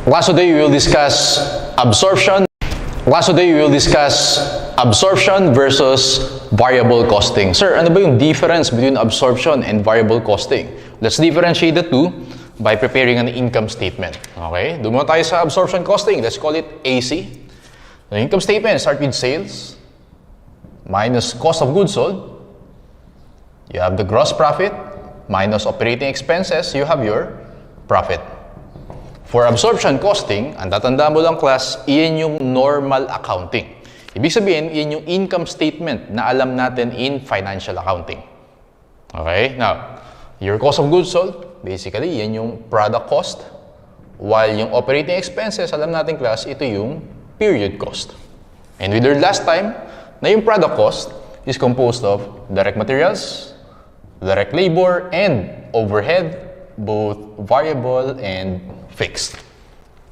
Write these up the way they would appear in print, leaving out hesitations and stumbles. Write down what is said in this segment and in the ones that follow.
Class today we will discuss absorption. Class today we will discuss absorption versus variable costing. Sir, ano ba yung difference between absorption and variable costing? Let's differentiate the two by preparing an income statement. Okay? Doon muna tayo sa absorption costing. Let's call it AC. The income statement start with sales minus cost of goods sold. You have the gross profit minus operating expenses. You have your profit. For absorption costing, ang tatandaan mo lang class, iyan yung normal accounting. Ibig sabihin, iyan yung income statement na alam natin in financial accounting. Okay? Now, your cost of goods sold, basically, iyan yung product cost. While yung operating expenses, alam natin class, ito yung period cost. And we learned last time na yung product cost is composed of direct materials, direct labor, and overhead, both variable and fixed.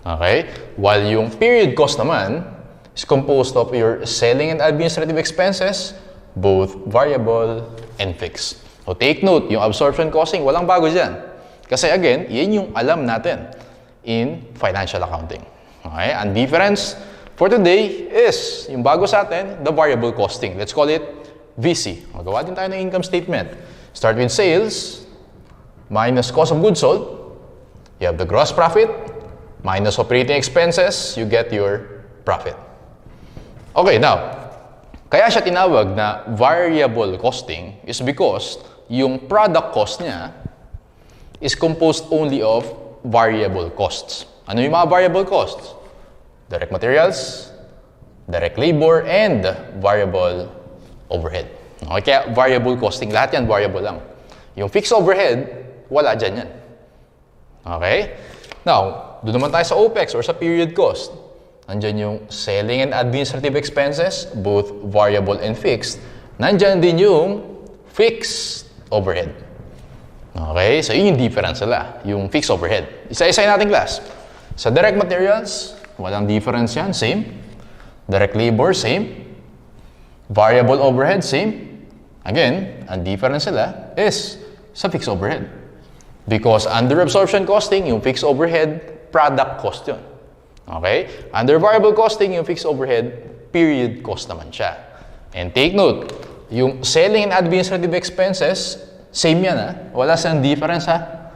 Okay? While yung period cost naman is composed of your selling and administrative expenses, both variable and fixed. So take note, yung absorption costing, walang bago dyan. Kasi again, yan yung alam natin in financial accounting. Okay? Ang difference for today is, yung bago sa atin, the variable costing. Let's call it VC. Magawa din tayo ng income statement. Start with sales minus cost of goods sold. You have the gross profit minus operating expenses, you get your profit. Okay, now, kaya siya tinawag na variable costing is because yung product cost niya is composed only of variable costs. Ano yung mga variable costs? Direct materials, direct labor, and variable overhead. Okay, kaya variable costing, lahat yan variable lang. Yung fixed overhead, wala dyan yan. Okay? Now, doon naman tayo sa OPEX or sa period cost. Nandyan yung selling and administrative expenses, both variable and fixed. Nandyan din yung fixed overhead. Okay? So, yun yung difference nila, yung fixed overhead. Isa-isa natin class. Sa direct materials, walang difference yan, same. Direct labor, same. Variable overhead, same. Again, ang difference nila is sa fixed overhead. Because under absorption costing, yung fixed overhead, product cost yun. Okay? Under variable costing, yung fixed overhead, period cost naman siya. And take note, yung selling and administrative expenses, same yan ha. Wala silang difference ha.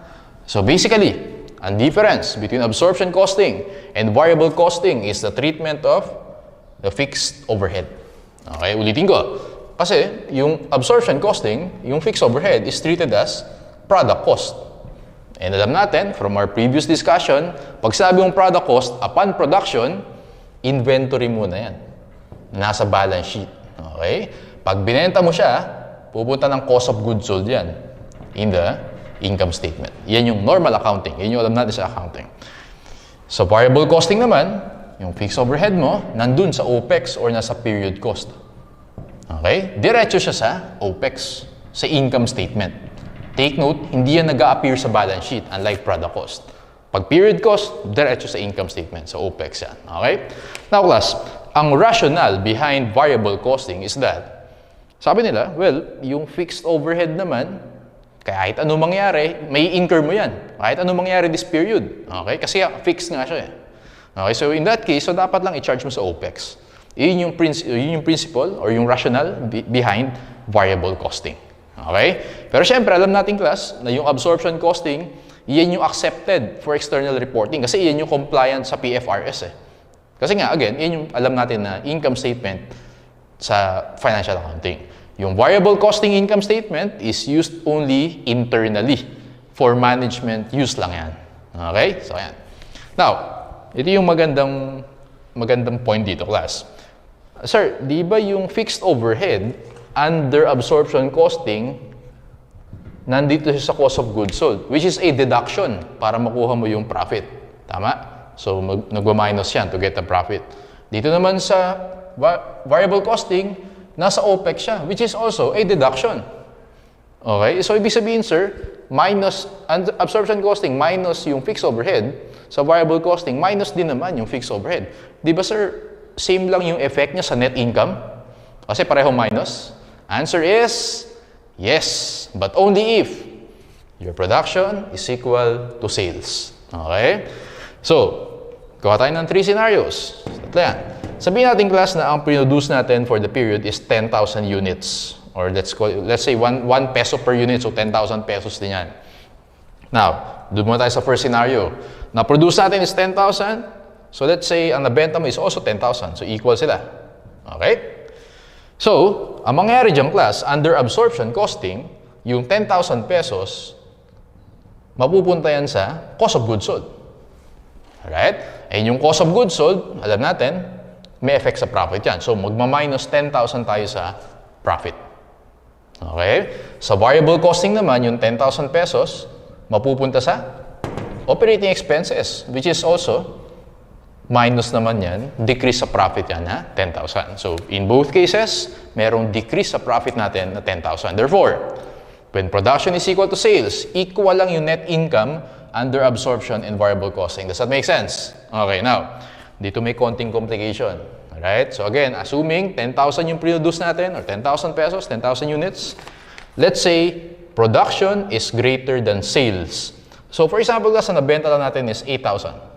So basically, ang difference between absorption costing and variable costing is the treatment of the fixed overhead. Okay? Ulitin ko. Kasi yung absorption costing, yung fixed overhead is treated as product cost. And alam natin, from our previous discussion, pag sabi mong product cost, upon production, inventory muna yan. Nasa balance sheet. Okay? Pag binenta mo siya, pupunta ng cost of goods sold yan in the income statement. Yan yung normal accounting. Yan yung alam natin sa accounting. So, variable costing naman, yung fixed overhead mo, nandun sa OPEX or nasa period cost. Okay? Diretso siya sa OPEX, sa income statement. Take note, hindi yan nag-a-appear sa balance sheet, unlike product cost. Pag period cost, diretso sa income statement, sa OPEX yan. Okay? Now class, ang rationale behind variable costing is that, sabi nila, well, yung fixed overhead naman, kahit anong mangyari, may incur mo yan. Kahit anong mangyari this period. Okay? Kasi fixed nga siya eh. Okay? So in that case, so dapat lang i-charge mo sa OPEX. Yun yung principle or yung rationale behind variable costing. Okay? Pero syempre, alam natin class na yung absorption costing, yan yung accepted for external reporting kasi yan yung compliant sa PFRS eh. Kasi nga, again, yan yung alam natin na income statement sa financial accounting. Yung variable costing income statement is used only internally. For management use lang yan. Okay? So, yan. Now, ito yung magandang point dito, class. Sir, di ba yung fixed overhead under absorption costing, nandito siya sa cost of goods sold, which is a deduction para makuha mo yung profit. Tama? So, nagwa-minus yan to get the profit. Dito naman sa variable costing, nasa OPEX siya, which is also a deduction. Okay? So, ibig sabihin, sir, minus absorption costing minus yung fixed overhead, sa variable costing, minus din naman yung fixed overhead. Di ba, sir, same lang yung effect niya sa net income? Kasi pareho minus. Answer is yes, but only if your production is equal to sales. Okay? So, Gawa tayo ng 3 scenarios. Tatlo yan. Sabihin natin class na ang produce natin for the period is 10,000 units. Or let's say 1 peso per unit, so 10,000 pesos din yan. Now, doon muna tayo sa first scenario. Na-produce natin is 10,000. So let's say ang nabenta mo is also 10,000. So equal sila. Okay? So, ang mangyayari dyan class, under absorption costing, yung 10,000 pesos, mapupunta yan sa cost of goods sold. Alright? And yung cost of goods sold, alam natin, may effect sa profit yan. So, magma-minus 10,000 tayo sa profit. Okay? Sa variable costing naman, yung 10,000 pesos, mapupunta sa operating expenses, which is also minus naman yan, decrease sa profit yan, ha? 10,000. So, in both cases, merong decrease sa profit natin na 10,000. Therefore, when production is equal to sales, equal lang yung net income under absorption and variable costing. Does that make sense? Okay, now, dito may konting complication. Alright? So again, assuming 10,000 yung produce natin, or 10,000 pesos, 10,000 units, let's say, production is greater than sales. So for example, guys, ang nabenta lang natin is 8,000.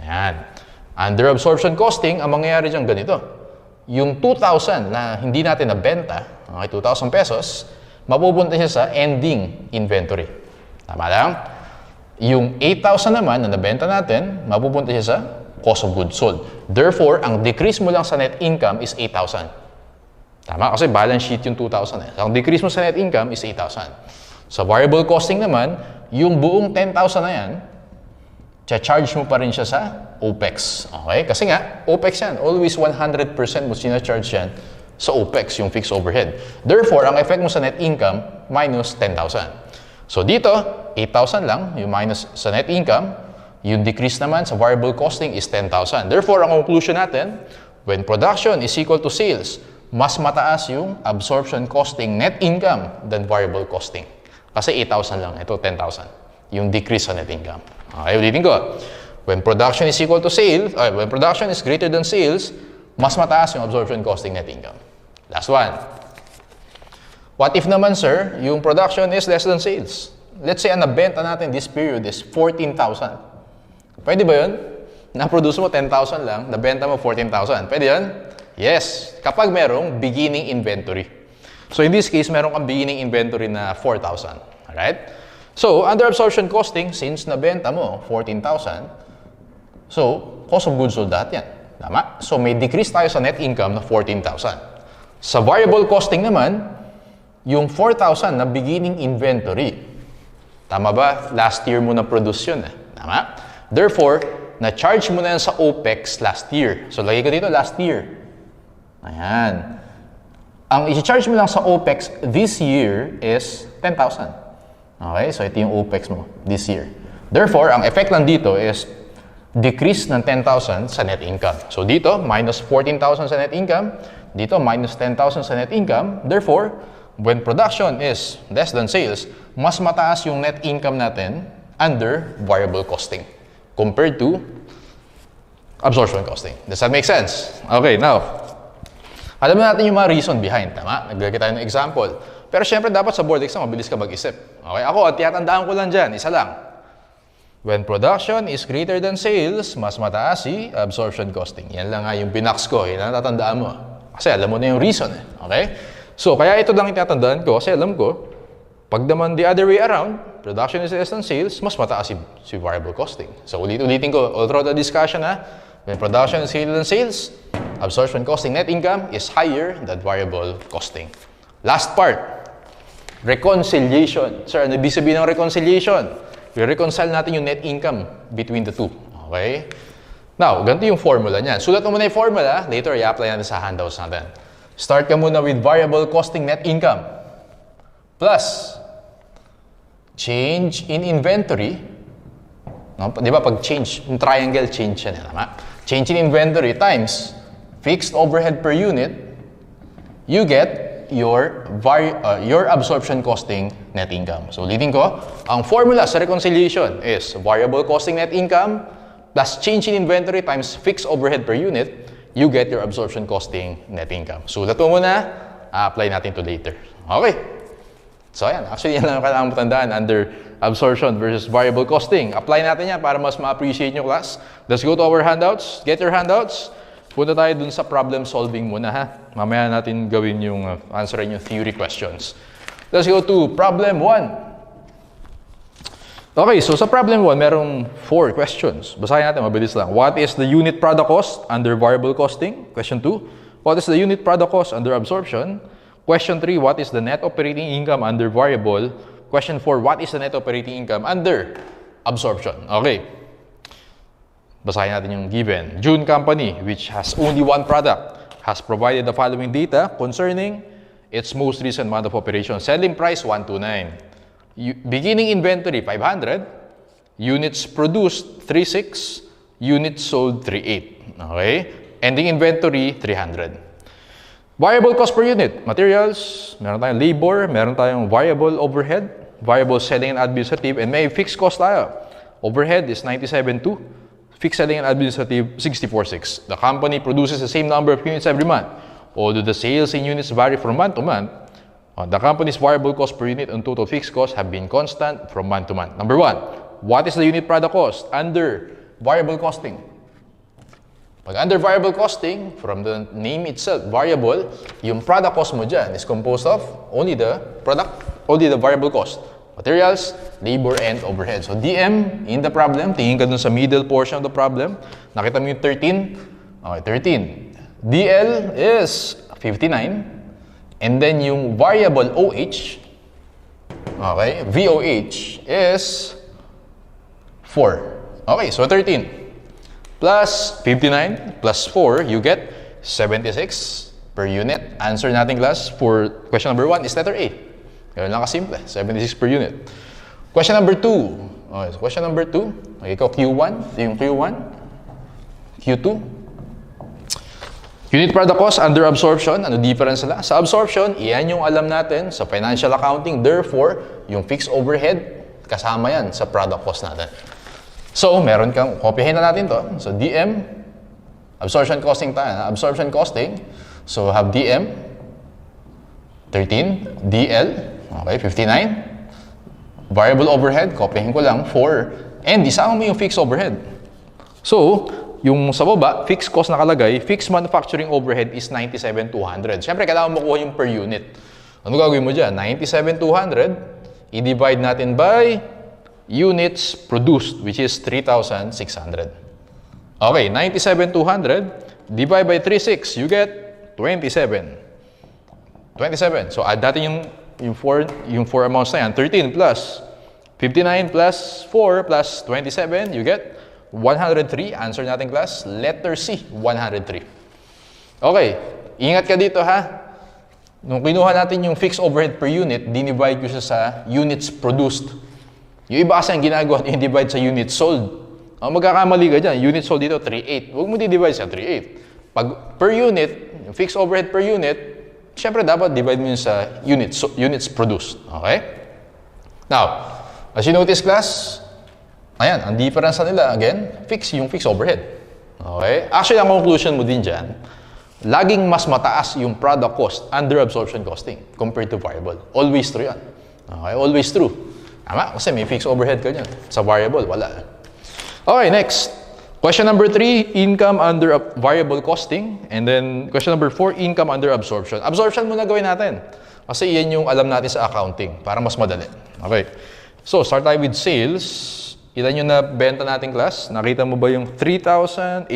Ayan. Under absorption costing, ang mangyayari dyan ganito. Yung 2,000 na hindi natin nabenta, okay, 2,000 pesos, mapupunta siya sa ending inventory. Tama lang? Yung 8,000 naman na nabenta natin, mapupunta siya sa cost of goods sold. Therefore, ang decrease mo lang sa net income is 8,000. Tama? Kasi balance sheet yung 2,000 eh. Ang decrease mo sa net income is 8,000. Sa variable costing naman, yung buong 10,000 na yan, charge mo pa rin siya sa OPEX. Okay? Kasi nga, OPEX yan. Always 100% mo sinacharge yan sa OPEX, yung fixed overhead. Therefore, ang effect mo sa net income, minus 10,000. So dito, 8,000 lang, yung minus sa net income. Yung decrease naman sa variable costing is 10,000. Therefore, ang conclusion natin, when production is equal to sales, mas mataas yung absorption costing net income than variable costing. Kasi 8,000 lang, ito 10,000. Yung decrease sa net income. Okay, ulitin ko. When production is equal to sales, when production is greater than sales, mas mataas yung absorption costing net income. Last one. What if naman, sir, yung production is less than sales? Let's say, ang nabenta natin this period is 14,000. Pwede ba yun? Na-produce mo 10,000 lang, nabenta mo 14,000. Pwede yun? Yes. Kapag merong beginning inventory. So, in this case, merong kang beginning inventory na 4,000. Alright? So, under absorption costing, since nabenta mo 14,000, so, cost of goods sold lahat yan. Tama? So, may decrease tayo sa net income na 14,000. Sa variable costing naman, yung 4,000 na beginning inventory. Tama ba? Last year mo na-produce yun. Tama? Therefore, na-charge mo na yan sa OPEX last year. So, lagay ko dito last year. Ayan. Ang i-charge mo lang sa OPEX this year is 10,000. Okay? So, ito yung OPEX mo this year. Therefore, ang effect lang dito is decrease ng 10,000 sa net income. So, dito, minus 14,000 sa net income. Dito, minus 10,000 sa net income. Therefore, when production is less than sales, mas mataas yung net income natin under variable costing compared to absorption costing. Does that make sense? Okay, now, alam na natin yung mga reason behind, tama? Naglagay tayo ng example. Pero syempre, dapat sa board exam, mabilis ka mag-isip. Okay, ako, at tiyatandaan ko lang dyan, isa lang. When production is greater than sales, mas mataas si absorption costing. Yan lang nga yung binax ko, yan ang tatandaan mo. Kasi alam mo na yung reason, eh. Okay? So, kaya ito lang itatandaan ko, kasi alam ko, pag naman the other way around, production is less than sales, mas mataas si variable costing. So, ulitin ko, all throughout the discussion, when production is greater than sales, absorption costing net income is higher than variable costing. Last part, reconciliation. Sir, ano ibig sabihin ng reconciliation? I-reconcile natin yung net income between the two. Okay? Now, ganito yung formula niyan. Sulat mo muna yung formula, later i-apply natin sa handouts natin. Start ka muna with variable costing net income plus change in inventory. No? Di ba pag change, yung triangle change yan. Tama? Change in inventory times fixed overhead per unit, you get your absorption costing net income. So, ulitin ko, ang formula sa reconciliation is variable costing net income plus change in inventory times fixed overhead per unit, you get your absorption costing net income. Sulat mo muna, apply natin to later. Okay. So ayan, actually yan lang ang kailangan matandaan under absorption versus variable costing. Apply natin yan para mas ma-appreciate nyo class. Let's go to our handouts. Get your handouts. Punta tayo dun sa problem solving muna ha. Mamaya natin gawin yung answerin yung theory questions. Let's go to problem 1. Okay, so sa problem 1, merong 4 questions. Basahin natin, mabilis lang. What is the unit product cost under variable costing? Question 2. What is the unit product cost under absorption? Question 3. What is the net operating income under variable? Question 4. What is the net operating income under absorption? Okay. Basahin natin yung given. June Company, which has only one product, has provided the following data concerning its most recent month of operation. Selling price, 129. Beginning inventory, 500. Units produced, 36. Units sold, 38. Okay? Ending inventory, 300. Variable cost per unit. Materials, meron tayong labor, meron tayong variable overhead, variable selling and administrative, and may fixed cost tayo. Overhead is 97.2. Fixed selling and administrative, 64.6. The company produces the same number of units every month. Although the sales in units vary from month to month, the company's variable cost per unit and total fixed costs have been constant from month to month. Number 1, what is the unit product cost under variable costing? Pag under variable costing, from the name itself, variable, yung product cost mo dyan is composed of only the variable cost. Materials, labor, and overhead. So DM in the problem, tingin ka dun sa middle portion of the problem. Nakita mo yung 13? Okay, 13. DL is 59. And then yung variable OH, okay, VOH is 4. Okay, so 13 plus 59 plus 4, you get 76 per unit. Answer natin class for question number 1 is letter A. Ganun lang kasimple, 76 per unit. Question number 2. Okay, so question number 2. Okay, ikaw Q1, yung Q1, Q2. Unit product cost under absorption, ano difference nila? Sa absorption, iyan yung alam natin sa financial accounting. Therefore, yung fixed overhead, kasama yan sa product cost natin. So, meron kang, kopyahin na natin to. So, DM, absorption costing tayo. Absorption costing. So, have DM, 13, DL, okay, 59. Variable overhead, kopyahin ko lang, 4. And isama mo yung fixed overhead. So, yung sa baba, fixed cost nakalagay, fixed manufacturing overhead is 97,200. Siyempre, kailangan mo kuha yung per unit. Ano gagawin mo dyan? 97,200, i-divide natin by units produced, which is 3,600. Okay, 97,200, divide by 36, you get 27. 27. So, add natin yung 4 amounts na yan. 13 plus 59 plus 4 plus 27, you get 103. Answer natin class, letter C, 103. Okay, ingat ka dito ha. Nung kinuha natin yung fixed overhead per unit, dinivide ko siya sa units produced. Yung iba kasi ang ginagawa, i-divide sa units sold. Magkakamali ka dyan, units sold dito, 3.8. Huwag mo di-divide sa 3.8. Pag per unit, yung fixed overhead per unit, syempre dapat divide mo yun sa units produced. Okay? Now, as you notice class, ayan, ang difference nila, again, yung fixed overhead. Okay? Actually, ang conclusion mo din dyan, laging mas mataas yung product cost under absorption costing compared to variable. Always true yan. Okay? Always true. Tama? Kasi may fixed overhead ka dyan. Sa variable, wala. Okay, next. Question number 3, income under variable costing. And then, question number 4, income under absorption. Absorption muna gawin natin. Kasi yan yung alam natin sa accounting para mas madali. Okay. So, start tayo with sales. Ilan yung nabenta natin class? Nakita mo ba yung 3,800?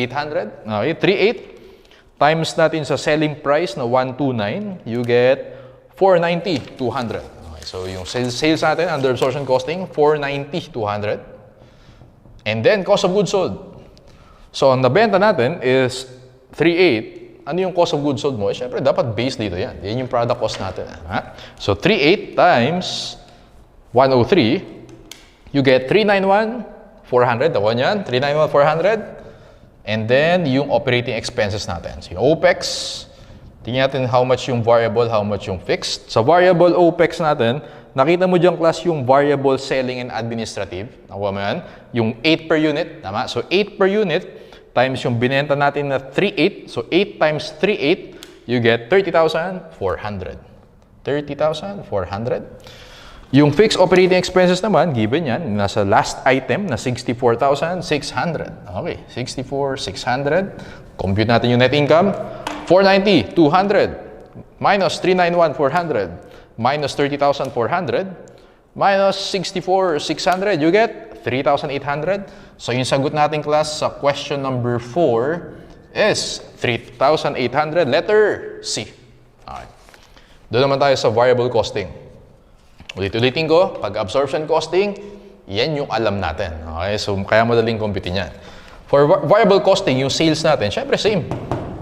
Okay, 3,800 times natin sa selling price na 129, you get 490, 200. Okay, so yung sales natin under absorption costing, 490, 200. And then cost of goods sold. So ang nabenta natin is 3,800. Ano yung cost of goods sold mo? Eh, syempre dapat base dito yan. Yan yung product cost natin. Ha? So 3,800 times 103, you get 391,400. Tawan yan. 391,400. And then, yung operating expenses natin. So, yung OPEX, tingnan natin how much yung variable, how much yung fixed. Sa variable OPEX natin, nakita mo dyan class yung variable selling and administrative. Nakuha mo yan? Yung 8 per unit. Tama? So, 8 per unit times yung binenta natin na 3,800. So, 8 times 3,800, you get 30,400. 30,400. Yung fixed operating expenses naman, given yan, nasa last item na 64,600. Okay, 64,600. Compute natin yung net income. 490, 200. Minus 391, 400. Minus 30,400. Minus 64,600. You get 3,800. So yung sagot natin class sa question number 4 is 3,800. Letter C. Okay. Doon naman tayo sa variable costing. Ulit-ulitin ko, pag absorption costing, yan yung alam natin. Okay? So, kaya madaling computein yan. For variable costing, yung sales natin, syempre same.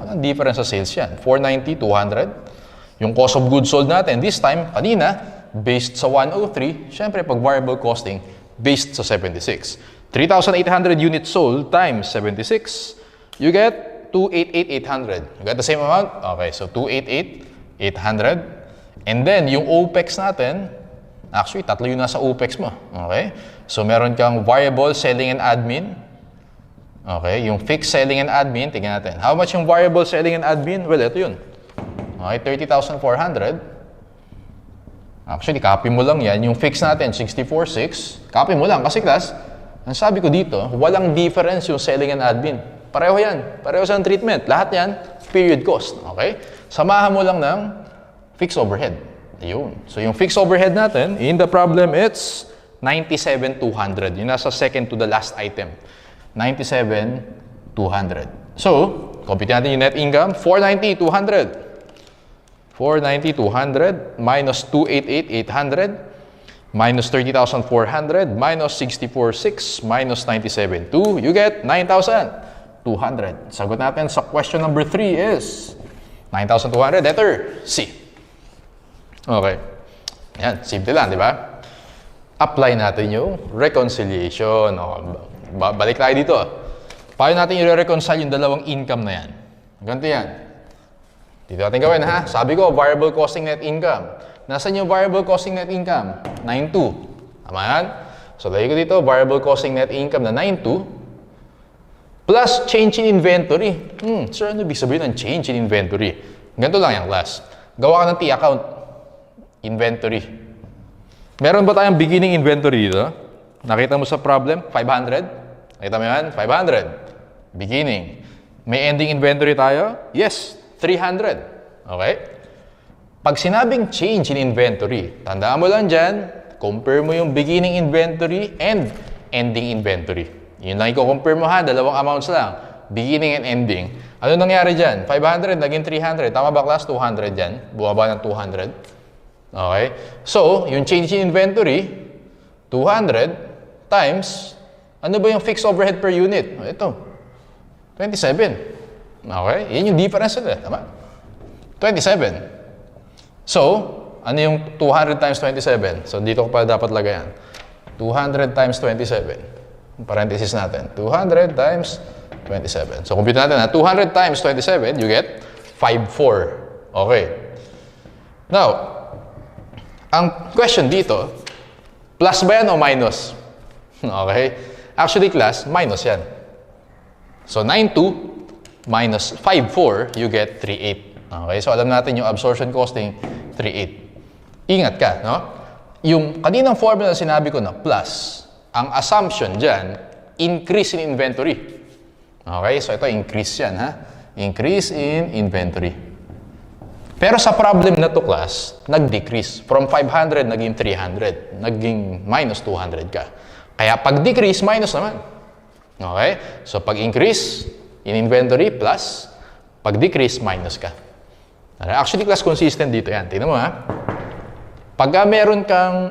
Anong difference sa sales yan? 490, 200. Yung cost of goods sold natin, this time, kanina, based sa 103. Syempre, pag variable costing, based sa 76. 3,800 units sold times 76, you get 288,800. You got the same amount? Okay, so 288,800. And then, yung OPEX natin, actually, tatlo yun nasa OPEX mo. Okay? So, meron kang variable selling and admin. Okay? Yung fixed selling and admin, tingnan natin. How much yung variable selling and admin? Well, ito yun. Okay, 30,400. Actually, copy mo lang yan. Yung fixed natin, 64,600. Copy mo lang. Kasi class, ang sabi ko dito, walang difference yung selling and admin. Pareho yan. Pareho sa treatment. Lahat yan, period cost. Okay? Samahan mo lang ng fixed overhead. Ayun. So, yung fixed overhead natin, in the problem, it's 97,200. Yun nasa second to the last item. 97,200. So, compute natin yung net income. 490,200. 490,200 minus 288,800 minus 30,400 minus 64,600 minus 97,200. You get 9,200. Sagot natin sa question number 3 is 9,200. Letter C. Okay. Yan, simple lang, di ba? Apply natin yung reconciliation. O, balik tayo dito. Paano natin i-reconcile yung dalawang income na yan? Ganito yan. Dito natin gawin, ha? Sabi ko, variable costing net income. Nasaan yung variable costing net income? 92. Tama yan? So, lagay ko dito, variable costing net income na 92 plus change in inventory. Sir, ano ibig sabihin ng change in inventory? Ganito lang yung class. Gawa ka ng T-account. Inventory. Meron ba tayong beginning inventory dito? Nakita mo sa problem? 500? Nakita mo yan? 500. Beginning. May ending inventory tayo? Yes. 300. Okay? Pag sinabing change in inventory, tandaan mo lang dyan, compare mo yung beginning inventory and ending inventory. Yun lang i-compare mo ha, dalawang amounts lang. Beginning and ending. Ano nangyari dyan? 500, naging 300. Tama ba class? 200 dyan. Bumaba ng 200. Okay? So, yung change in inventory, 200 times, ano ba yung fixed overhead per unit? Ito, 27. Okay? Yan yung difference nila. Tama? 27. So, ano yung 200 times 27? So, dito ko pa dapat lagayan. 200 times 27. Parenthesis natin. 200 times 27. So, compute natin na 200 times 27, you get 5,400. Okay. Now, ang question dito, plus ba yan o minus? Okay? Actually, class, minus yan. So, 92 minus 5,400, you get 3,800. Okay? So, alam natin yung absorption costing, 3,800. Ingat ka, no? Yung kaninang formula na sinabi ko na plus, ang assumption dyan, increase in inventory. Okay? So, ito, increase yan, ha? Increase in inventory. Pero sa problem na to class, nag-decrease. From 500, naging 300. Naging minus 200 ka. Kaya pag decrease, minus naman. Okay? So pag increase in inventory, plus. Pag decrease, minus ka. Actually, class, consistent dito yan. Tingnan mo ha. Pag meron kang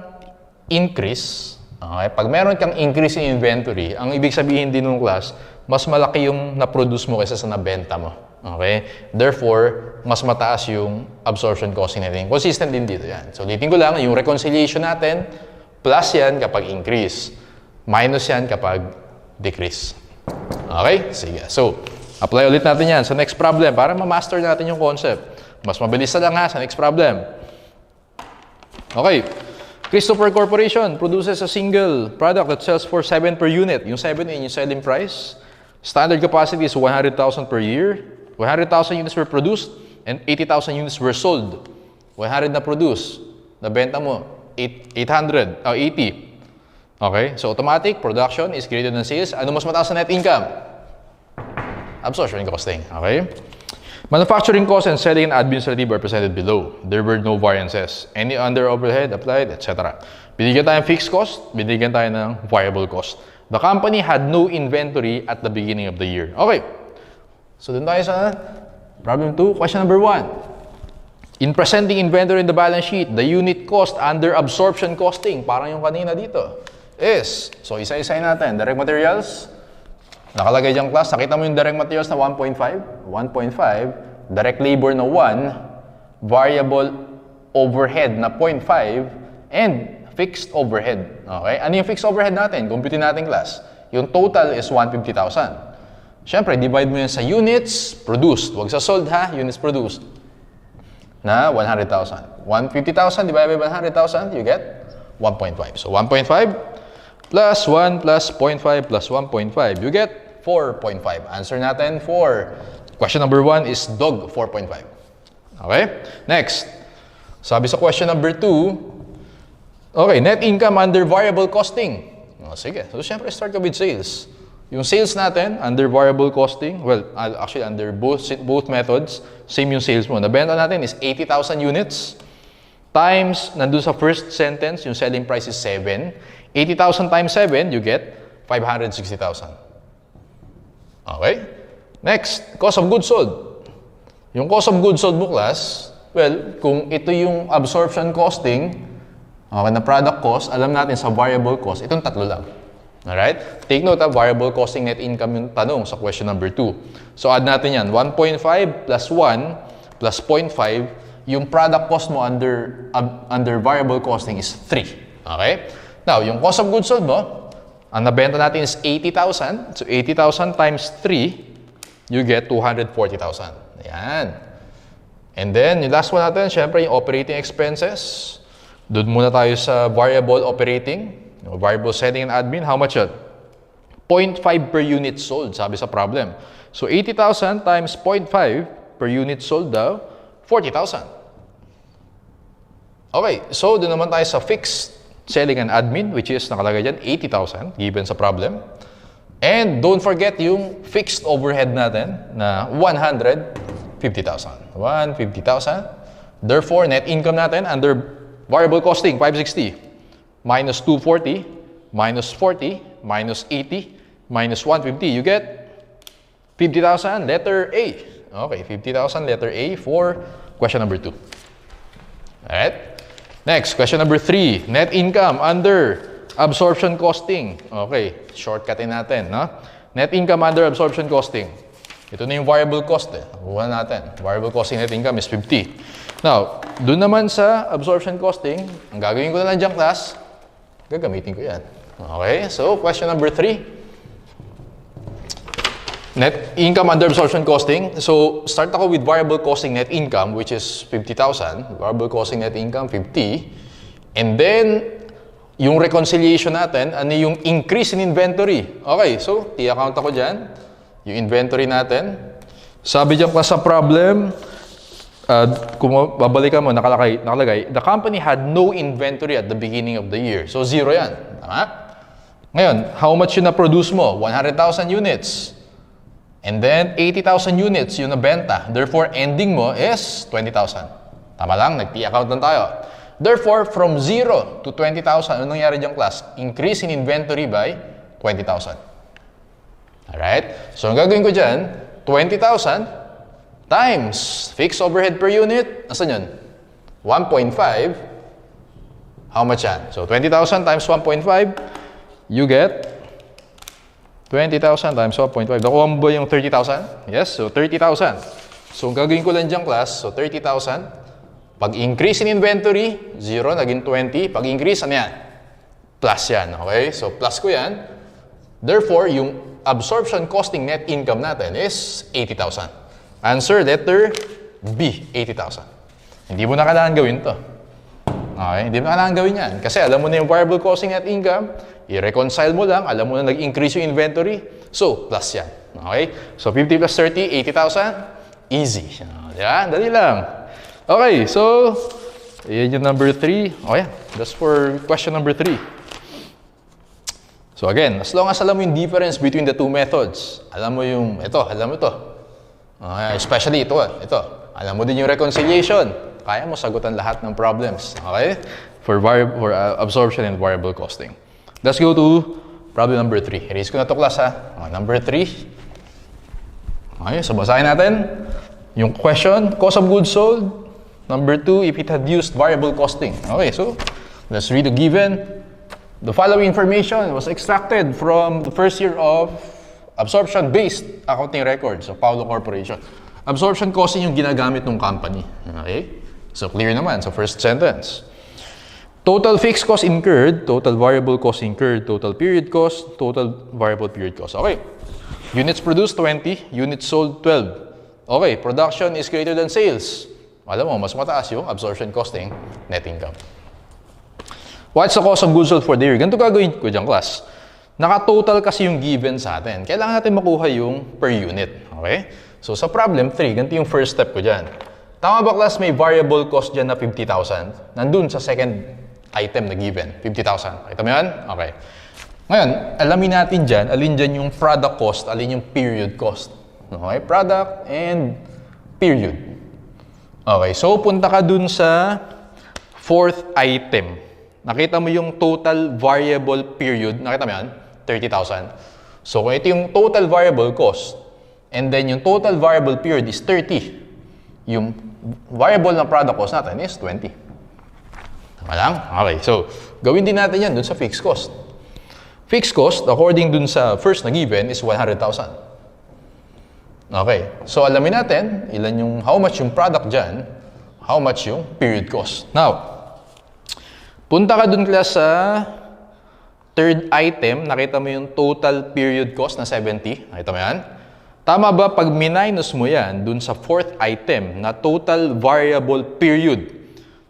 increase, okay? Pag meron kang increase in inventory, ang ibig sabihin din ng class, mas malaki yung na-produce mo kaysa sa nabenta mo. Okay? Therefore, mas mataas yung absorption costing natin. Consistent din dito yan. So, ulitin ko lang, yung reconciliation natin, plus yan kapag increase. Minus yan kapag decrease. Okay? Sige. So, apply ulit natin yan sa next problem para ma-master natin yung concept. Mas mabilis na lang ha sa next problem. Okay. Christopher Corporation produces a single product that sells for 7 per unit. Yung 7 yung selling price. Standard capacity is 100,000 per year. 100,000 units were produced and 80,000 units were sold. 100 na produce. Nabenta mo. 80. Okay? So automatic production is greater than sales. Ano mas mataas na net income? Absorption costing. Okay? Manufacturing cost and selling and administrative are presented below. There were no variances. Any under overhead applied, etc. Binigyan tayo ng fixed cost, binigyan tayo ng variable cost. The company had no inventory at the beginning of the year. Okay. So dun tayo sa problem 2. Question number 1. In presenting inventory in the balance sheet, the unit cost under absorption costing, parang yung kanina dito, is, so isa-isayin natin, direct materials, nakalagay diyang class, nakita mo yung direct materials na 1.5, direct labor na 1, variable overhead na 0.5, and fixed overhead. Okay? Ano yung fixed overhead natin? Compute natin class. Yung total is 150,000. Siyempre, divide mo yan sa units produced. Huwag sa sold ha, units produced. Na 100,000. 150,000 divided by 100,000, you get 1.5. So 1.5 plus 1 plus 0.5 plus 1.5, you get 4.5. Answer natin 4. Question number 1 is dog 4.5. Okay? Next. Sabi sa question number 2, okay, net income under variable costing. O, sige. So syempre start ka with sales. Yung sales natin, under variable costing, well, actually under both methods, same yung sales mo. Nabenta natin is 80,000 units times, nandun sa first sentence, yung selling price is 7. 80,000 times 7, you get 560,000. Okay? Next, cost of goods sold. Yung cost of goods sold mo, class, well, kung ito yung absorption costing, okay, na product cost, alam natin sa variable cost, itong tatlo lang. Alright? Take note of variable costing net income yung tanong sa question number 2. So add natin yan. 1.5 plus 1 plus 0.5, yung product cost mo under variable costing is 3. Okay? Now, yung cost of goods sold mo, ang nabenta natin is 80,000. So 80,000 times 3, you get 240,000. Ayan. And then, yung last one natin, syempre yung operating expenses. Doon muna tayo sa variable operating. Variable selling and admin, how much yun? 0.5 per unit sold, sabi sa problem. So 80,000 times 0.5 per unit sold daw, 40,000. Okay, so doon naman tayo sa fixed selling and admin, which is nakalagay dyan, 80,000, given sa problem. And don't forget yung fixed overhead natin na 150,000. 150,000. Therefore, net income natin under variable costing, 560. Minus 240, minus 40, minus 80, minus 150, you get 50,000, letter A. Okay, 50,000, letter A for question number 2. Alright? Next, question number 3. Net income under absorption costing. Okay, shortcutin natin, no? Net income under absorption costing. Ito na yung variable cost eh. Nakuha natin. Variable costing net income is 50. Now, dun naman sa absorption costing, ang gagawin ko na lang dyan, class, gagamitin ko yan. Okay, so question number 3. Net income under absorption costing. So, start ako with variable costing net income, which is 50,000. Variable costing net income, 50. And then, yung reconciliation natin, ano yung increase in inventory. Okay, so, i-account ako dyan. Yung inventory natin. Sabi dyan pa sa problem, kung babalikan mo, nakalagay, the company had no inventory at the beginning of the year. So, 0 yan. Tama? Ngayon, how much yung na-produce mo? 100,000 units. And then, 80,000 units yung nabenta. Therefore, ending mo is 20,000. Tama lang? Nag-P-account lang tayo. Therefore, from 0 to 20,000, ano nangyari dyan, class? Increase in inventory by 20,000. Alright? So, ang gagawin ko dyan, 20,000 times fixed overhead per unit, asan yun? 1.5. How much yan? So, 20,000 times 1.5, you get 20,000 times 1.5. Nakuha mo ba yung 30,000? Yes, so 30,000. So, ang gagawin ko lang dyan, class, so 30,000. Pag-increase in inventory, 0, naging 20. Pag-increase, ano yan? Plus yan, okay? So, plus ko yan. Therefore, yung absorption costing net income natin is 80,000. Answer, letter B, 80,000. Hindi mo na kailangan gawin to. Okay? Hindi mo na kailangan gawin yan. Kasi alam mo na yung variable costing net income, i-reconcile mo lang, alam mo na nag-increase yung inventory, so, plus yan. Okay? So, 50 plus 30, 80,000, easy. Diba? Dali lang. Okay, so, yan yung number 3. O yan. That's for question number 3. So again, as long as alam mo yung difference between the two methods, alam mo yung alam mo ito. Especially ito. Alam mo din yung reconciliation. Kaya mo sagutan lahat ng problems. Okay? For absorption and variable costing. Let's go to problem number 3. Erase ko na to, class, ha? Number 3. Okay, so basahin natin. Yung question, cost of goods sold. Number 2, if it had used variable costing. Okay, so let's read the given. The following information was extracted from the first year of absorption-based accounting records of Paulo Corporation. Absorption costing yung ginagamit ng company. Okay? So clear naman sa first sentence. Total fixed cost incurred, total variable cost incurred, total period cost, total variable period cost. Okay. Units produced 20, units sold 12. Okay, production is greater than sales. Alam mo, mas mataas yung absorption costing, net income. What's the cost of goods sold for the year? Ganito gagawin ko dyan, class. Naka-total kasi yung given sa atin. Kailangan natin makuha yung per unit. Okay? So sa problem 3, ganito yung first step ko dyan. Tama ba, class, may variable cost dyan na 50,000? Nandun sa second item na given, 50,000. Kita mo yan? Okay. Ngayon, alamin natin dyan, alin dyan yung product cost, alin yung period cost. Okay? Product and period. Okay. So, punta ka dun sa fourth item. Nakita mo yung total variable period. Nakita mo yan? 30,000. So, kung ito yung total variable cost, and then yung total variable period is 30, yung variable na product cost natin is 20. Tama lang? Okay. So, gawin din natin yan dun sa fixed cost. Fixed cost, according dun sa first na given, is 100,000. Okay. So, alamin natin how much yung product dyan, how much yung period cost. Now, punta ka dun, class, sa third item. Nakita mo yung total period cost na 70. Nakita mo yan? Tama ba pag minus mo yan dun sa fourth item na total variable period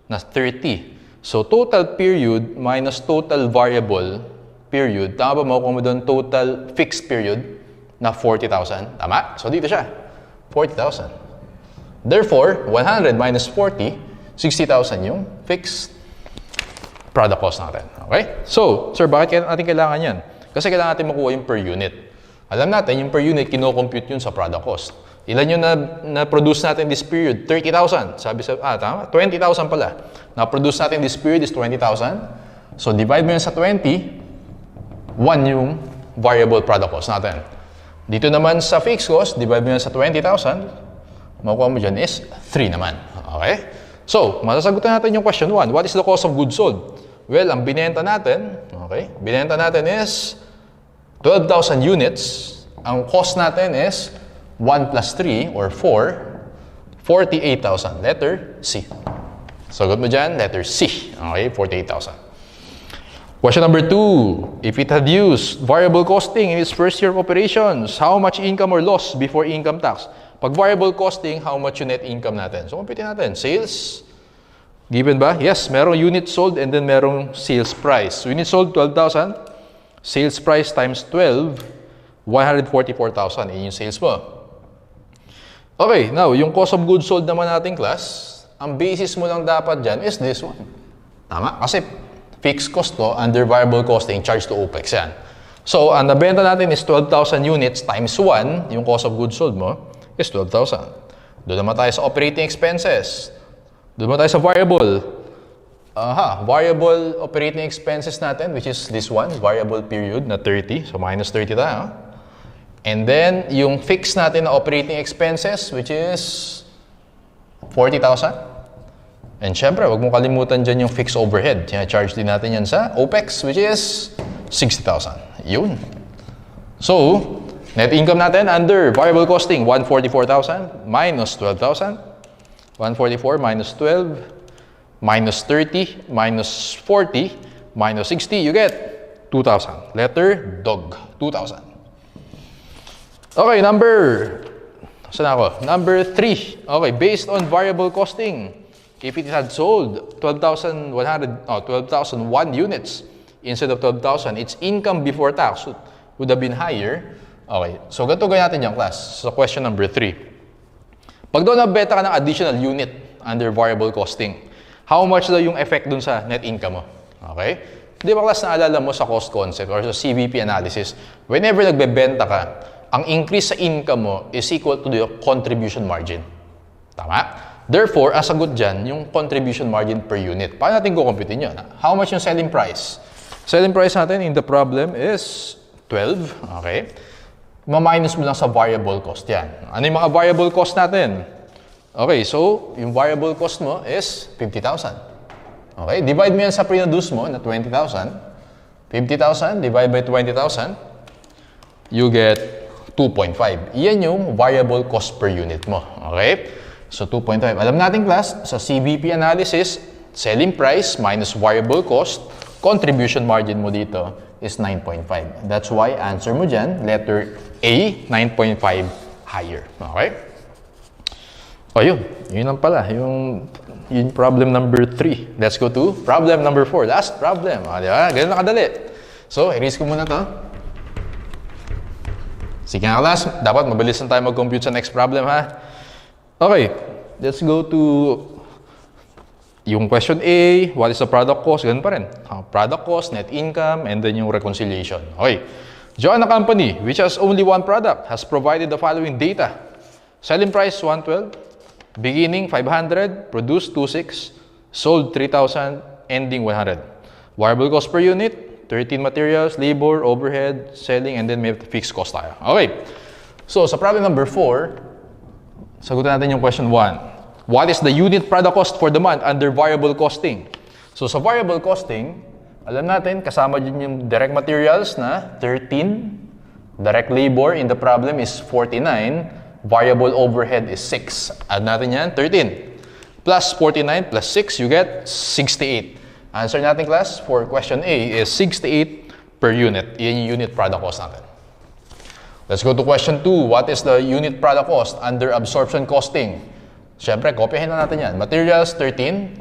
na 30? So, total period minus total variable period. Tama ba makukuha mo dun total fixed period na 40,000? Tama? So, dito siya. 40,000. Therefore, 100 minus 40, 60,000 yung fixed product cost natin. Okay? So, sir, bakit natin kailangan yan? Kasi kailangan natin makuha yung per unit. Alam natin, yung per unit, kino-compute yun sa product cost. Ilan yung na-produce natin this period? 30,000. Sabi tama? 20,000 pala. Na-produce natin this period is 20,000. So, divide mo yun sa 20, 1 yung variable product cost natin. Dito naman sa fixed cost, divide mo yun sa 20,000, makuha mo dyan is 3 naman. Okay? So, masasagutan natin yung question 1. What is the cost of goods sold? Well, ang binenta natin, is 12,000 units. Ang cost natin is 1 plus 3 or 4, 48,000. Letter C. Sagot mo dyan, letter C. Okay, 48,000. Question number 2. If it had used variable costing in its first year of operations, how much income or loss before income tax? Pag variable costing, how much yung net income natin? So, compute natin. Sales, given ba? Yes, merong unit sold and then merong sales price. So, unit sold, 12,000. Sales price times 12, 144,000. Yun yung sales mo. Okay, now, yung cost of goods sold naman natin, class, ang basis mo lang dapat dyan is this one. Tama? Kasi fixed cost to, under variable costing, charge to OPEX yan. So, ang nabenta natin is 12,000 units times 1, yung cost of goods sold mo, is 12,000. Doon naman tayo sa operating expenses. Doon naman tayo sa variable. Variable operating expenses natin, which is this one, variable period na 30. So, minus 30 tayo. And then, yung fixed natin na operating expenses, which is 40,000. And syempre, wag mong kalimutan dyan yung fixed overhead. Charge din natin yan sa OPEX, which is 60,000. Yun. So, net income natin under variable costing, 144,000 minus 12,000. 144 minus 12 minus 30 minus 40 minus 60, you get 2,000. Letter dog, 2,000. Okay, number 3. Okay, based on variable costing, if it had sold 12,001 units instead of 12,000, its income before tax would have been higher. Okay, so ganito gawin natin yung class sa question number 3. Pag doon nabenta ka ng additional unit under variable costing, how much daw yung effect dun sa net income mo. Okay? Di ba class, naalala mo sa cost concept or sa CVP analysis, whenever nagbebenta ka, ang increase sa income mo is equal to the contribution margin. Tama? Therefore, ang sagot dyan, yung contribution margin per unit. Paano natin kukumputin yun? How much yung selling price? Selling price natin in the problem is 12. Okay? Ma-minus mo lang sa variable cost yan. Ano yung mga variable cost natin? Okay, so yung variable cost mo is 50,000. Okay, divide mo yan sa pre-reduce mo na 20,000. 50,000 divide by 20,000, you get 2.5. Yan yung variable cost per unit mo. Okay? So 2.5. Alam natin class, sa CVP analysis, selling price minus variable cost, contribution margin mo dito is 9.5. That's why answer mo dyan, letter A, 9.5 higher. Okay? O yun lang pala, yung problem number 3. Let's go to problem number 4. Last problem. Di ba? Ganun na kadali. So, erase ko muna to. Sige nga class, dapat mabilis na tayo mag-compute sa next problem ha. Okay, let's go to yung question A, what is the product cost? Ganun pa rin. Product cost, net income, and then yung reconciliation. Okay. Joanna Company, which has only one product, has provided the following data. Selling price, 112. Beginning, 500. Produced, 26. Sold, 3,000. Ending, 100. Variable cost per unit, 13 materials, labor, overhead, selling, and then may fixed cost tayo. Okay. So, sa problem number 4, sagutin natin yung question 1. What is the unit product cost for the month under variable costing? So sa variable costing, alam natin kasama din yung direct materials na 13, direct labor in the problem is 49, variable overhead is 6. Add natin yan, 13. Plus 49 plus 6, you get 68. Answer natin class for question A is 68 per unit. Yan yung unit product cost natin. Let's go to question 2. What is the unit product cost under absorption costing? Siyempre, kopyahin na natin yan. Materials, 13.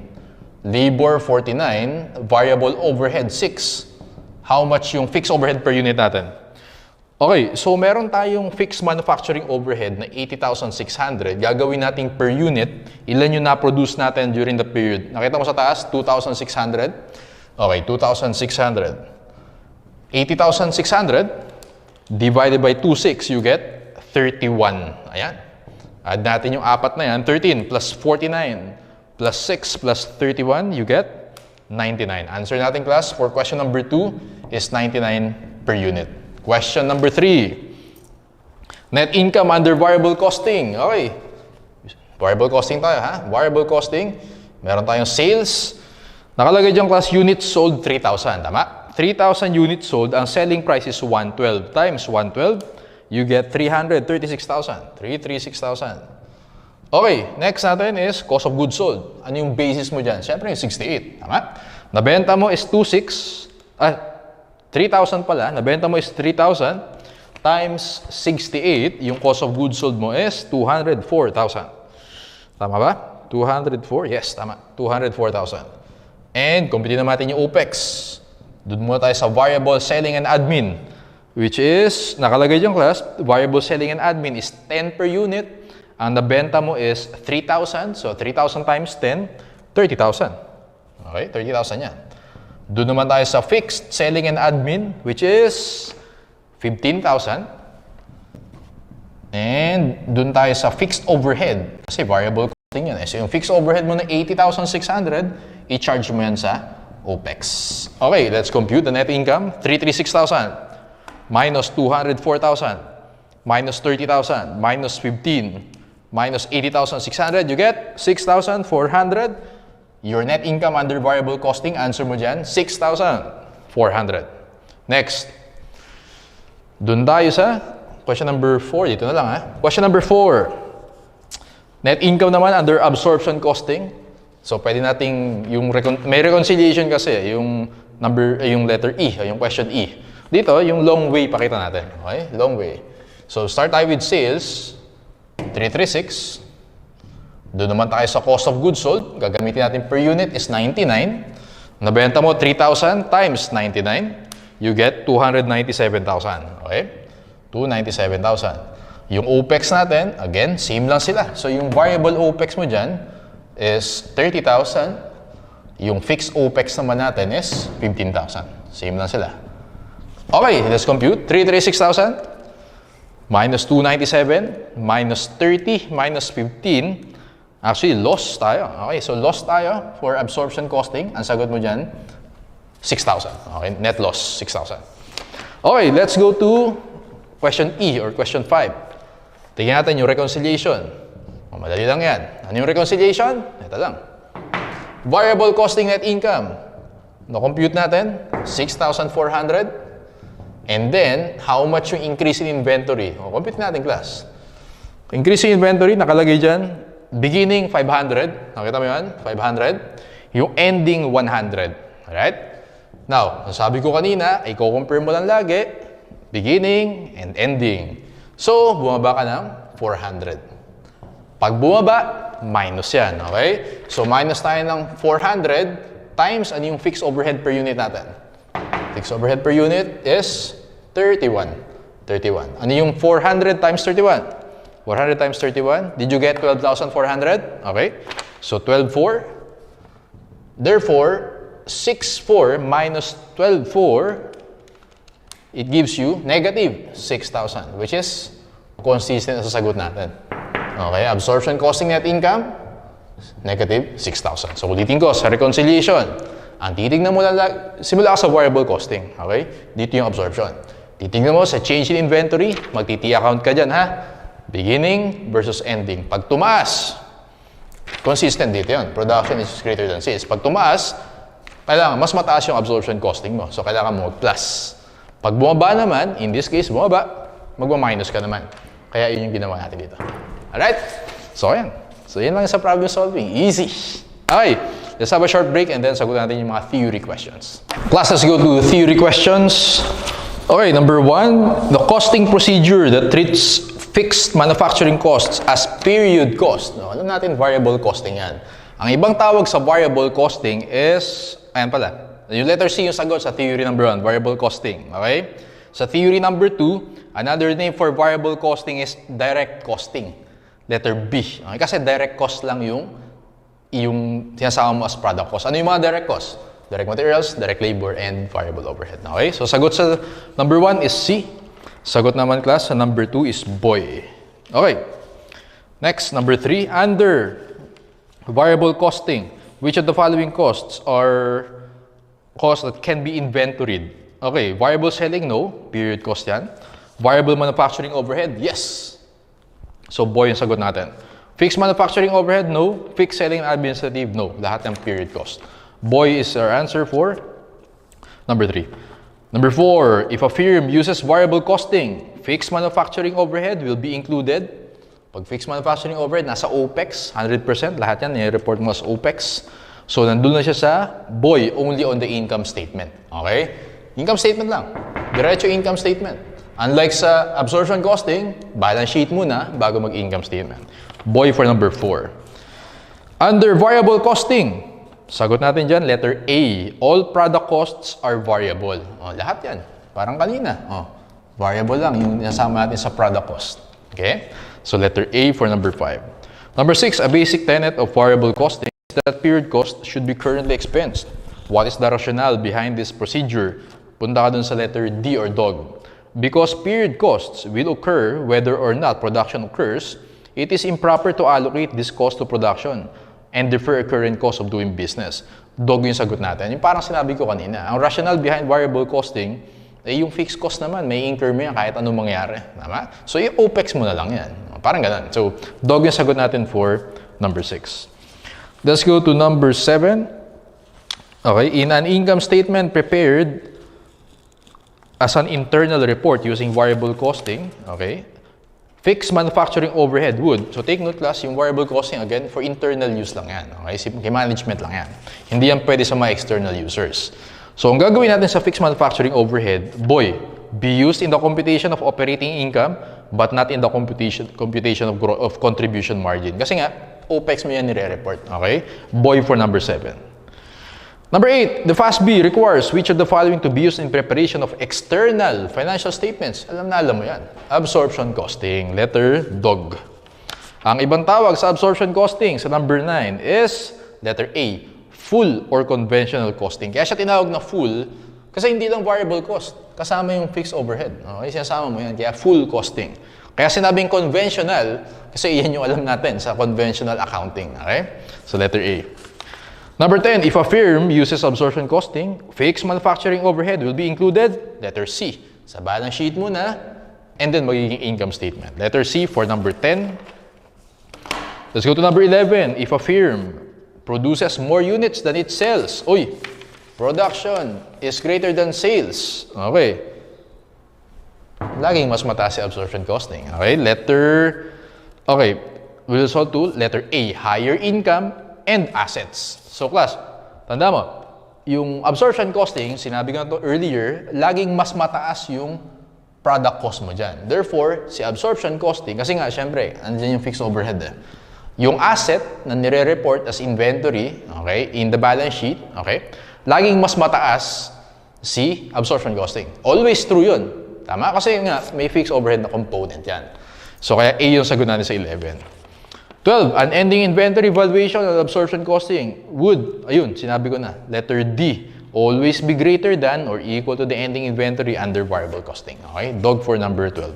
Labor, 49. Variable overhead, 6. How much yung fixed overhead per unit natin? Okay, so meron tayong fixed manufacturing overhead na 80,600. Gagawin natin per unit. Ilan yung na-produce natin during the period? Nakita mo sa taas? 2,600. Okay, 2,600. 80,600. Divided by 26, you get 31. Ayan. Add natin yung apat na yan. 13 plus 49 plus 6 plus 31, you get 99. Answer natin class for question number 2 is 99 per unit. Question number 3. Net income under variable costing. Okay. Variable costing tayo ha. Variable costing. Meron tayong sales. Nakalagay dyan class units sold 3,000. Tama? 3,000 units sold, ang selling price is 112 times 112, you get 336,000. 336,000. Okay, next natin is cost of goods sold. Ano yung basis mo dyan? Siyempre yung 68. Tama? Nabenta mo is 3,000 pala. Nabenta mo is 3,000 times 68. Yung cost of goods sold mo is 204,000. Tama ba? 204? Yes, tama. 204,000. And compute natin yung OPEX. Doon muna tayo sa variable selling and admin, which is, nakalagay yung class, variable selling and admin is 10 per unit. Ang nabenta mo is 3,000. So, 3,000 times 10, 30,000. Okay, 30,000 yan. Doon naman tayo sa fixed selling and admin, which is 15,000. And doon tayo sa fixed overhead. Kasi variable costing yan. So, yung fixed overhead mo na 80,600, i-charge mo yan sa OPEX. Okay, let's compute the net income. 336,000 minus 204,000 minus 30,000 minus 15 minus 80,600, you get 6,400. Your net income under variable costing, answer mo dyan, 6,400. Next. Doon tayo sa question number 4. Dito na lang ha. Question number 4. Net income naman under absorption costing. So, pwede nating, may reconciliation kasi, yung letter E, yung question E. Dito, yung long way, pakita natin. Okay? Long way. So, start tayo with sales, 336. Doon naman tayo sa cost of goods sold. Gagamitin natin per unit is 99. Nabenta mo 3,000 times 99. You get 297,000. Okay? 297,000. Yung OPEX natin, again, same lang sila. So, yung variable OPEX mo dyan, is 30,000 Yung fixed OPEX naman natin is 15,000. Same lang sila. Okay, let's compute. 336,000 minus 297 minus 30 minus 15. Actually, loss tayo. Okay, so loss tayo for absorption costing. Ang sagot mo dyan, 6,000. Okay, net loss, 6,000. Okay, let's go to question E or question 5. Tingnan natin yung reconciliation. Madali lang yan. Ano yung reconciliation? Ito lang. Variable costing net income. Na-compute natin, 6,400. And then, how much yung increase in inventory? O, compute natin, class. Increase in inventory, nakalagay dyan, beginning 500. Nakita mo yan? 500. Yung ending 100. Alright? Now, sabi ko kanina, i-compare mo lang lagi, beginning and ending. So, bumaba ka ng 400. Pag bumaba, minus yan. Okay? So, minus tayo ng 400 times ano yung fixed overhead per unit natin. Fixed overhead per unit is 31. 31. Ano yung 400 times 31? 400 times 31. Did you get 12,400? Okay. So, 12,4. Therefore, 6,4 minus 12,4, it gives you negative 6,000, which is consistent sa sagot natin. Okay. Absorption costing net income, negative 6,000. So, ulitin ko sa reconciliation. Ang titignan mo lang, simula ka sa variable costing, okay? Dito yung absorption. Titignan mo sa change in inventory, magti-T account ka dyan, ha? Beginning versus ending. Pag tumaas, consistent dito yun. Production is greater than sales. Pag tumaas, kailangan mas mataas yung absorption costing mo. So, kailangan mo plus. Pag bumaba naman, in this case, bumaba, magma-minus ka naman. Kaya yun yung ginawa natin dito. Alright? So, ayan. So, yan lang sa problem solving. Easy. Okay. Let's have a short break and then sagutin natin yung mga theory questions. Class, let's go to theory questions. Okay, number 1, the costing procedure that treats fixed manufacturing costs as period cost. No, alam natin variable costing yan. Ang ibang tawag sa variable costing is, ayan pala, yung letter C yung sagot sa theory number 1, variable costing. Okay? Sa theory number 2, another name for variable costing is direct costing. Letter B. Okay? Kasi direct cost lang yung sinasama mo as product cost. Ano yung mga direct cost? Direct materials, direct labor, and variable overhead. Okay? So, sagot sa number 1 is C. Sagot naman, class, sa number 2 is boy. Okay. Next, number 3. Under variable costing, which of the following costs are costs that can be inventoried? Okay. Variable selling, no. Period cost yan. Variable manufacturing overhead, yes. So, boy yung sagot natin. Fixed manufacturing overhead, no. Fixed selling and administrative, no. Lahat ng period cost. Boy is our answer for number 3. Number 4, if a firm uses variable costing, fixed manufacturing overhead will be included. Pag fixed manufacturing overhead, nasa OPEX, 100%, lahat yan, i-report mo as OPEX. So, nandun na siya sa boy, only on the income statement. Okay? Income statement lang. Diretso income statement. Unlike sa absorption costing, balance sheet muna bago mag-income statement. Boy for number 4. Under variable costing, sagot natin dyan, letter A. All product costs are variable. O, lahat yan. Parang kanina. O, variable lang yung nasama natin sa product cost. Okay? So, letter A for number 5. Number 6, a basic tenet of variable costing is that period cost should be currently expensed. What is the rationale behind this procedure? Punta ka dun sa letter D or dog. Because period costs will occur whether or not production occurs, it is improper to allocate this cost to production and defer current cost of doing business. Dog yung sagot natin. Yung parang sinabi ko kanina, ang rationale behind variable costing, yung fixed cost naman, may incur mo yan kahit anong mangyari. Tama? So, yung OPEX mo na lang yan. Parang ganun. So, dog yung sagot natin for number 6. Let's go to number 7. Okay, in an income statement prepared as an internal report using variable costing, okay, fixed manufacturing overhead would, so take note class, yung variable costing again, for internal use lang yan. Okay? Kay management lang yan. Hindi yan pwede sa mga external users. So, ang gagawin natin sa fixed manufacturing overhead, boy, be used in the computation of operating income, but not in the computation of contribution margin. Kasi nga, OPEX mo yan nire-report. Okay? Boy for number 7. Number 8, the FASB requires which of the following to be used in preparation of external financial statements? Alam mo yan. Absorption costing. Letter dog. Ang ibang tawag sa absorption costing sa number 9 is letter A, full or conventional costing. Kaya siya tinawag na full kasi hindi lang variable cost. Kasama yung fixed overhead. Okay? Sinasama mo yan. Kaya full costing. Kaya sinabing conventional kasi iyan yung alam natin sa conventional accounting. Okay? So letter A. Number 10, if a firm uses absorption costing, fixed manufacturing overhead will be included. Letter C. Sa balance sheet muna, and then magiging income statement. Letter C for number 10. Let's go to number 11. If a firm produces more units than it sells, uy, production is greater than sales. Okay. Laging mas mataas si absorption costing. Okay. We'll solve to letter A, higher income and assets. So class, tanda mo, yung absorption costing, sinabi ko na to earlier, laging mas mataas yung product cost mo dyan. Therefore, si absorption costing, kasi nga, syempre, andyan yung fixed overhead eh. Yung asset na nire-report as inventory, okay, in the balance sheet, okay, laging mas mataas si absorption costing. Always true yun. Tama? Kasi nga, may fixed overhead na component yan. So, kaya A yung sagot natin sa 11. 12, an ending inventory valuation and absorption costing would, ayun, sinabi ko na, letter D, always be greater than or equal to the ending inventory under variable costing. Okay? Dog for number 12.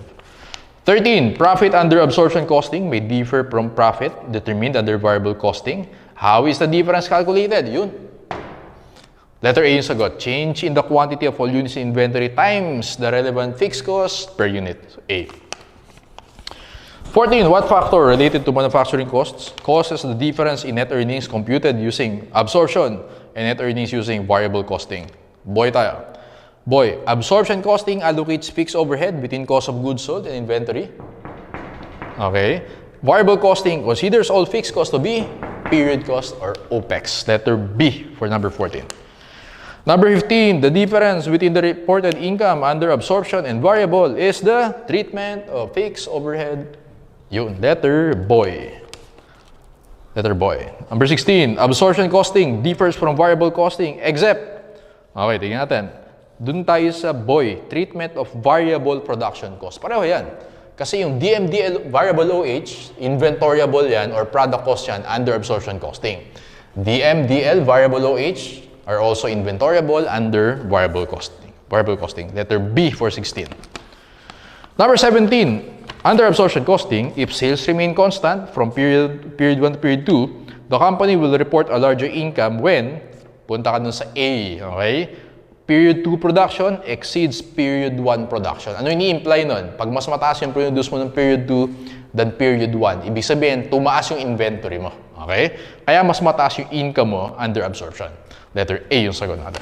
13, profit under absorption costing may differ from profit determined under variable costing. How is the difference calculated? Yun. Letter A yung sagot. Change in the quantity of all units in inventory times the relevant fixed cost per unit. So, A. 14, what factor related to manufacturing costs causes the difference in net earnings computed using absorption and net earnings using variable costing? Boy tayo. Boy, absorption costing allocates fixed overhead between cost of goods sold and inventory. Okay. Variable costing considers all fixed costs to be period cost or OPEX. Letter B for number 14. Number 15, the difference between the reported income under absorption and variable is the treatment of fixed overhead. Yun, letter boy. Letter boy. Number 16, absorption costing differs from variable costing except, okay, tingnan natin. Dun tayo sa boy, treatment of variable production cost. Pareho yan. Kasi yung DMDL variable OH, inventoriable yan or product cost yan under absorption costing. DMDL variable OH are also inventoriable under variable costing. Variable costing. Letter B for 16. Number 17, under absorption costing, if sales remain constant from period 1 to period 2, the company will report a larger income when, punta ka dun sa A, okay? Period 2 production exceeds period 1 production. Ano ini-imply nun? Pag mas mataas yung produce mo ng period 2 than period 1, ibig sabihin, tumaas yung inventory mo. Okay? Kaya mas mataas yung income mo under absorption. Letter A yung sagot natin.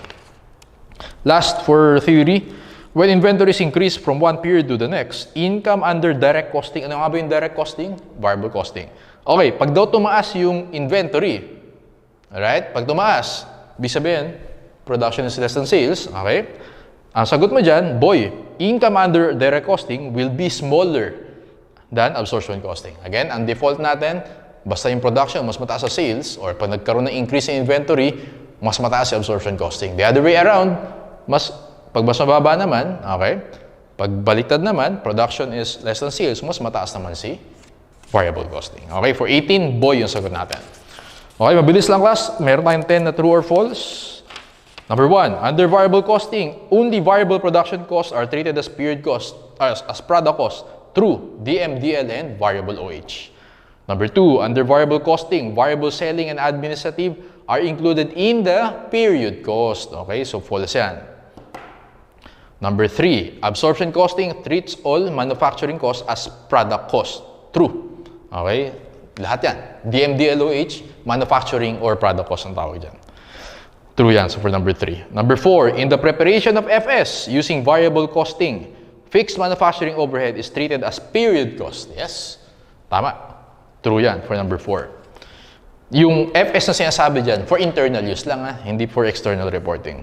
Last for theory, when inventories increase from one period to the next, income under direct costing. Ano nga ba yung direct costing? Variable costing. Okay, pag daw tumaas yung inventory, alright? Pag tumaas, ibig sabihin, production is less than sales, okay? Ang sagot mo dyan, boy, income under direct costing will be smaller than absorption costing. Again, ang default natin, basta yung production mas mataas sa sales, or pag nagkaroon ng increase in inventory, mas mataas sa absorption costing. The other way around, pag mas mababa naman, okay? Pag baliktad naman, production is less than sales, mas mataas naman si variable costing. Okay, for 18, boy yung sagot natin. Okay, mabilis lang class. Meron tayong 10 na true or false. Number 1, under variable costing, only variable production costs are treated as period cost, as product cost. True, DMDL and variable OH. Number 2, under variable costing, variable selling and administrative are included in the period cost. Okay, so false yan. Number 3, absorption costing treats all manufacturing costs as product cost. True. Okay, lahat yan. DMDLOH, manufacturing or product cost ang tawag dyan. True yan, so for number 3. Number 4, in the preparation of FS using variable costing, fixed manufacturing overhead is treated as period cost. Yes, tama. True yan for number 4. Yung FS na sinasabi dyan, for internal use lang hindi for external reporting.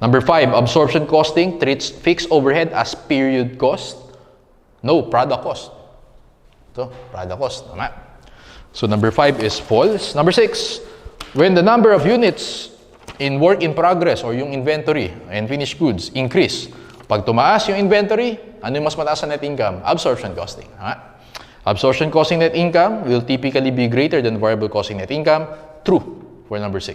Number 5, absorption costing treats fixed overhead as period cost. No, product cost. Ito, product cost. Tama. So number 5 is false. Number 6, when the number of units in work in progress or yung inventory and finished goods increase, pag tumaas yung inventory, ano yung mas mataas sa net income? Absorption costing. Tama. Absorption costing net income will typically be greater than variable costing net income. True for number 6.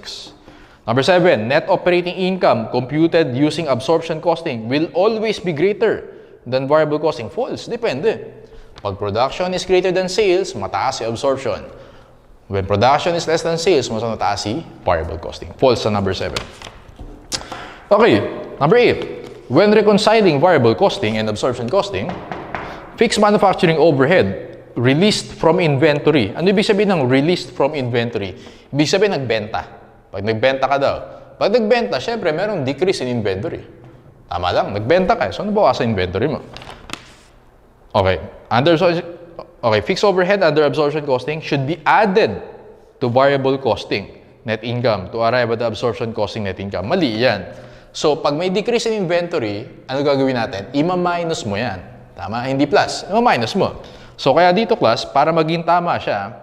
Number 7, net operating income computed using absorption costing will always be greater than variable costing. False. Depende. Pag production is greater than sales, mataas si absorption. When production is less than sales, mas mataas si variable costing. False sa number 7. Okay. Number 8. When reconciling variable costing and absorption costing, fixed manufacturing overhead released from inventory. Ano ibig sabihin ng released from inventory? Ibig sabihin nagbenta. Pag nagbenta ka daw. Pag nagbenta, syempre merong decrease in inventory. Tama lang, nagbenta ka. So ano bawas sa inventory mo? Okay. Fixed overhead under absorption costing should be added to variable costing net income to arrive at the absorption costing net income. Mali yan. So, pag may decrease in inventory, ano gagawin natin? Ima-minus mo yan. Tama? Hindi plus. Ima-minus mo. So, kaya dito class, para maging tama siya,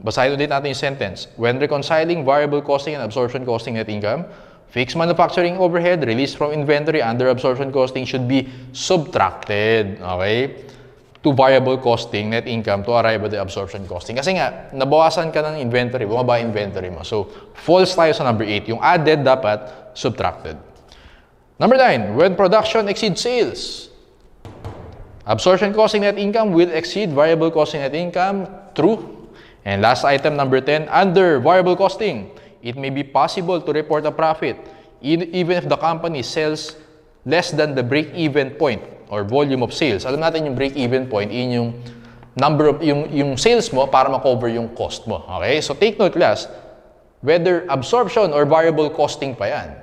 basahin ulit natin yung sentence. When reconciling variable costing and absorption costing net income, fixed manufacturing overhead released from inventory under absorption costing should be subtracted. Okay? To variable costing net income to arrive at the absorption costing. Kasi nga, nabawasan ka ng inventory, bumaba inventory mo. So, false tayo sa number 8. Yung added dapat subtracted. Number 9, when production exceeds sales, absorption costing net income will exceed variable costing net income. True. And last item, number 10, under variable costing, it may be possible to report a profit even if the company sells less than the break-even point or volume of sales. Alam natin yung break-even point, yun yung number of, yung sales mo para ma-cover yung cost mo. Okay? So take note class, whether absorption or variable costing pa yan,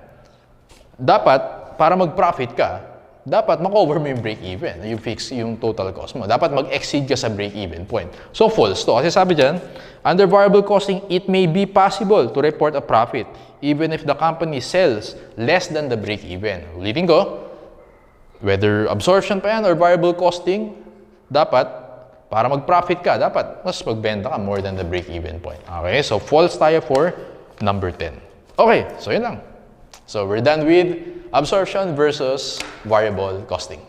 dapat, para mag-profit ka, dapat ma-cover mo yung break-even, yung fix, yung total cost mo. Dapat mag-exceed ka sa break-even point. So false to. Kasi sabi dyan, under variable costing, it may be possible to report a profit even if the company sells less than the break-even. Ulitin ko, whether absorption pa yan or variable costing, dapat, para mag-profit ka, dapat mas magbenta ka more than the break-even point. Okay? So, false tayo for number 10. Okay, so yun lang. So, we're done with absorption versus variable costing.